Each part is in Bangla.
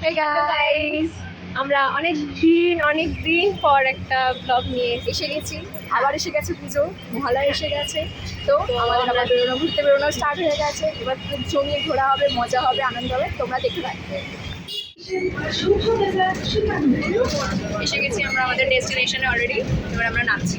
Hey guys, আমরা অনেক দিন পর একটা ব্লগ নিয়ে এসে গেছি। আবার এসে গেছে পুজো, মহালয়া এসে গেছে। তো আমাদের আবার ঘুরতে বেরোনো স্টার্ট হয়ে গেছে। এবার খুব জমিয়ে ঘোরা হবে, মজা হবে, আনন্দ হবে, তোমরা দেখতে থাকবে। এসে গেছি আমরা আমাদের ডেস্টিনেশনে অলরেডি। এবার আমরা নামছি।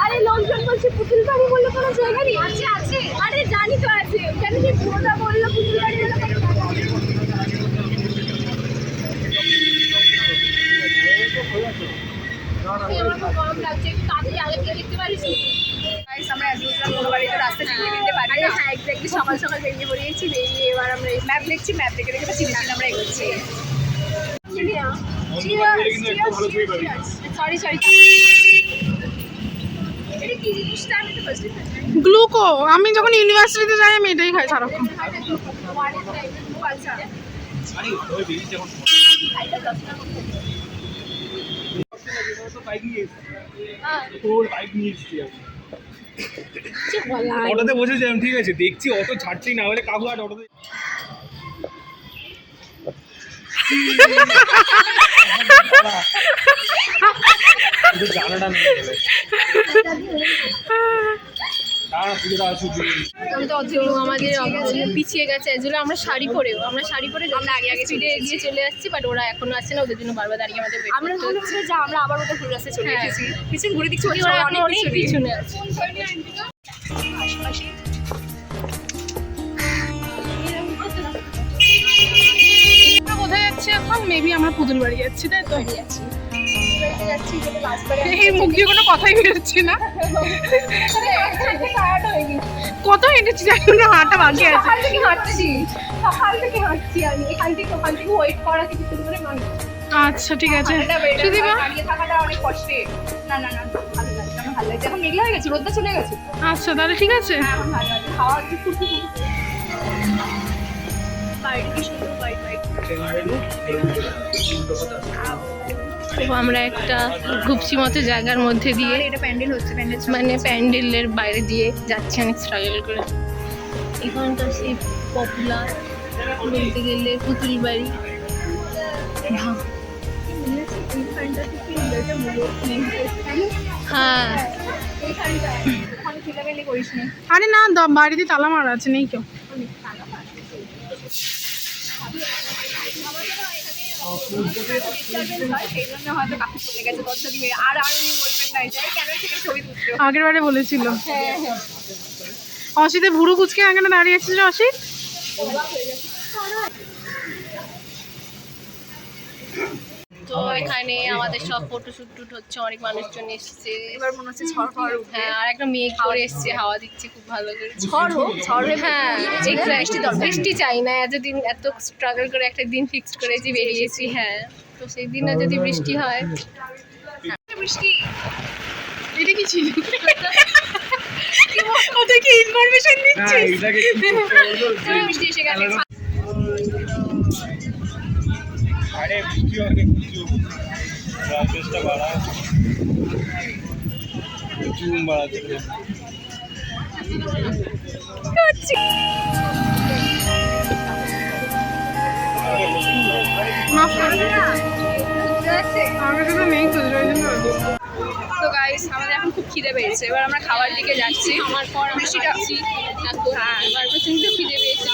আরে লোকজন বলছে পুতুল বাড়ি বললো কোনো জায়গা নেই। আছে আছে, আরে জানি তো আছে। কেন যে পুরোটা বললো পুতুল বাড়ি বললো গরম লাগছে, একটু তাড়াতাড়ি আগে থেকে দেখতে পারিস। আমরা পুরো বাড়িতে রাস্তা চিনতে কিনতে পারি না। হ্যাঁ এক্স্যাক্টলি, সকাল সকাল বেরিয়ে পড়িয়েছি। বেরিয়ে এবার আমরা ম্যাপ দেখছি, ম্যাপ দেখে দেখে চিনি আমরা এগোচ্ছি। Sorry sorry, Gluco. আমি যখন ইউনিভার্সিটিতে যাই আমি এটাই খাই সারাক্ষণ। অটোতে বসেছিলাম, ঠিক আছে, দেখছি অটো ছাড়ছি না, হলে কাকু আর অটোতে জানাটা নেই। আমাদের পিছিয়ে গেছে, এজন্য আমরা শাড়ি পরেও আমরা আগে আগে ফিরে এগিয়ে চলে যাচ্ছি। বাট ওরা এখনো আসছে না, ওদের জন্য বারবার দাঁড়িয়ে আমাদের আমরা হচ্ছে যা আমরা আবার ওদের ঘুরে আসতে চলে এসেছি। পিছন ঘুরে দিচ্ছি, ওরা অনেক পিছনে আছে। কোথায় যাচ্ছি এখন? মেবি আমরা পুতুল বাড়ি যাচ্ছি, তাই তো? এই মুখ দিয়ে কোনো কথাই বেরোচ্ছে না। কত হেঁটেছি জানি না, হাঁটা বাকি আছে। সকাল থেকে হাঁটছি আমি, এখান থেকে ওখান থেকে ওয়েট করা থেকে শুরু করে মানুষ। আচ্ছা ঠিক আছে, দাঁড়িয়ে থাকাটা অনেক কষ্টের। না না না, ভালো লাগছে, আমার ভালো লাগছে। এখন মেঘলা হয়ে গেছে, রোদটা চলে গেছে। আচ্ছা তাহলে ঠিক আছে। এখন ভালো লাগছে, হাওয়া একটু ফুটফুট। বাইরে কি সুন্দর হোয়াইট হোয়াইট। আমরা একটা ঘুপসি মতো জায়গার মধ্যে দিয়ে, এটা প্যান্ডেল হচ্ছে, মানে প্যান্ডেলের বাইরে দিয়ে যাচ্ছি অনেক স্ট্রাগল করে। এখানকার সেই পপুলার বলতে গেলে পুতুল বাড়ি। হ্যাঁ আরে না, বাড়িতে তালা মারা আছে, নেই কেউ। আগের বারে বলেছিল। অসিতে ভুরু কুচকে এখানে দাঁড়িয়ে আছে অসিত। তো এখানে আমাদের সব ফটোশুট টুট হচ্ছে, অনেক মানুষজন এসছে। এবার মনে হচ্ছে ঝড় ফড় উঠবে। হ্যাঁ, আর একটা মেঘ করে এসছে, হাওয়া দিচ্ছে খুব ভালো করে। ঝড় হোক, ঝড় হোক। হ্যাঁ বৃষ্টি চাই না, এতদিন এত স্ট্রাগল করে একটা দিন ফিক্সড করেছি, বেরিয়েছি। হ্যাঁ, তো সেই দিনে যদি বৃষ্টি হয়। বৃষ্টি এটা কি ছিল? ওটা কি ইনফরমেশন দিচ্ছিস? বৃষ্টি এসে গেছে। আরে বৃষ্টি অনেক কিছু চেষ্টা বাড়া জুম বাড়াতে তো গাইস, আমাদের এখন খুব খিদে পেয়েছে। এবার আমরা খাবার দিকে যাচ্ছি। আমার পর বৃষ্টিটা হ্যাঁ, এবার প্রচন্ড খিদে পেয়েছে।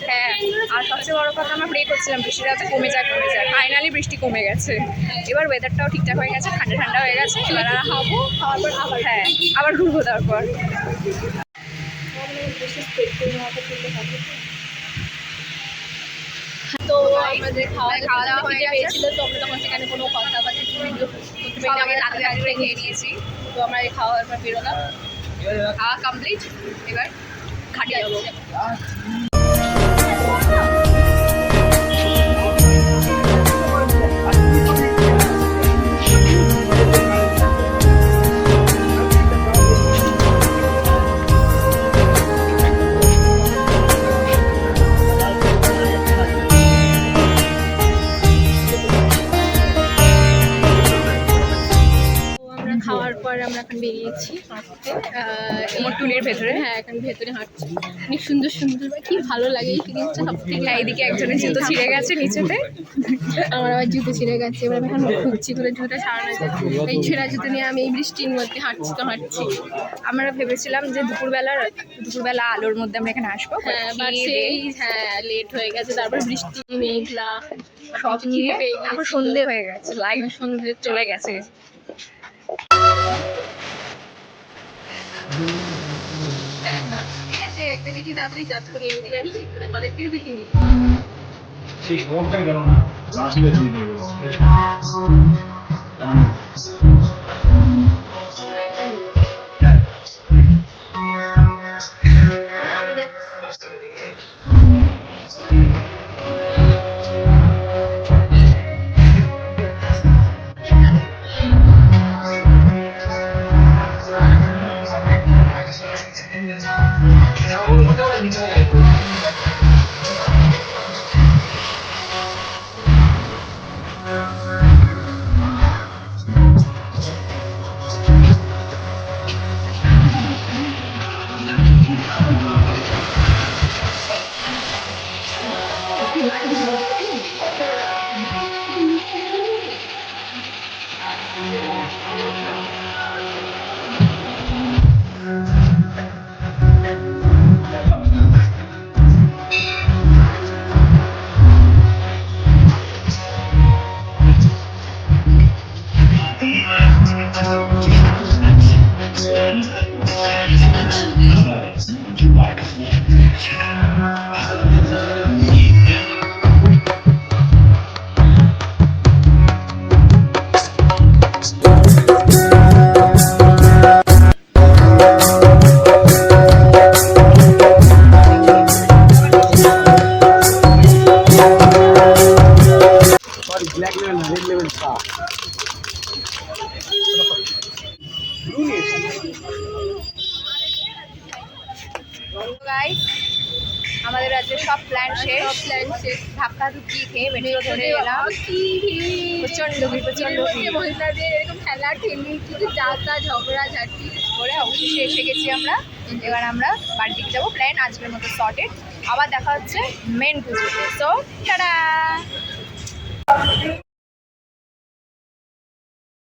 হ্যাঁ, আর সবচেয়ে বড় কথা, আমরা প্রে করছিলাম বৃষ্টিটা যাতে কমে যায়। ফাইনালি বৃষ্টি কমে গেছে। এবার ওয়েদারটাও ঠিকঠাক হয়ে গেছে, ঠান্ডা ঠান্ডা হয়ে গেছে। এবার খাবো, খাওয়ার পর আবার হ্যাঁ আবার ঘুরবো। তারপর তো আমাদের খাওয়া দাওয়া হয়ে পেয়েছিল। তো আমরা তখন সেখানে কোনো কথা বা কিছু ভিডিও করতে পারি না, আমরা রাতে রেখে নিয়েছি। তো আমরা এই খাওয়ার পর বেরোলাম, খাওয়া কমপ্লিট। এবার ঘাটে যাবো। কুমোরটুলির ভেতরে। হ্যাঁ এখন ভেতরে হাঁটছি, অনেক সুন্দর সুন্দর, কি ভালো লাগে এই জিনিসটা সব থেকে। এইদিকে একজনের জুতো ছিঁড়ে গেছে নিচেতে। আমার আবার জুতো ছিঁড়ে গেছে, এবার আমি এখন খুঁজছি করে জুতো সারানো যায়। এই ছেঁড়া জুতো নিয়ে আমি এই বৃষ্টির মধ্যে হাঁটছি তো হাঁটছি। আমরা ভেবেছিলাম যে দুপুরবেলা আলোর মধ্যে আমরা এখানে আসবো, হ্যাঁ বাট সেই হ্যাঁ লেট হয়ে গেছে, তারপর বৃষ্টি মেঘলা সব নিয়ে এখন সন্ধে হয়ে গেছে, লাইট সন্ধ্যে চলে গেছে। একটা দেখি তাড়াতাড়ি চার্জ করে এনে আসি, কলেজের দেখিনি। সেই খবরটা গেল না রাস্তায় দিয়ে দেবে ব্ল্যাক লেভেল না রেড লেভেল স্টার গাইস আমাদের আজকে সব প্ল্যান শেষ, ধাক্কা ধুক্কি খেয়ে মেট্রো ধরে এলাম। প্রচন্ড প্রচন্ড মহিলাদের এরকম খেলা ঠেলি কিছু যা তা ঝগড়া ঝাঁটি করে অবশেষে এসে গেছি আমরা। এবার আমরা বাড়ির দিকে যাবো, প্ল্যান আজকের মতো সর্টেড। আবার দেখা হচ্ছে মেন পুজোতে। So tata.